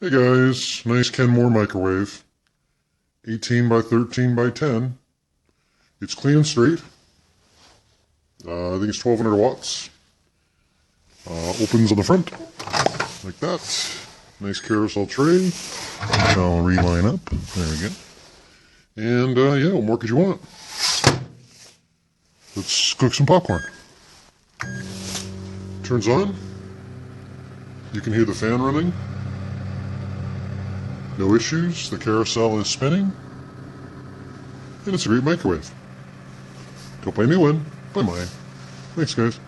Hey guys, nice Kenmore microwave. 18 by 13 by 10. It's clean and straight. I think it's 1200 watts. Opens on the front, like that. Nice carousel tray. I'll reline up. There we go. And yeah, what more could you want? Let's cook some popcorn. Turns on. You can hear the fan running. No issues, the carousel is spinning, and it's a great microwave. Don't buy a new one, buy mine. Thanks guys.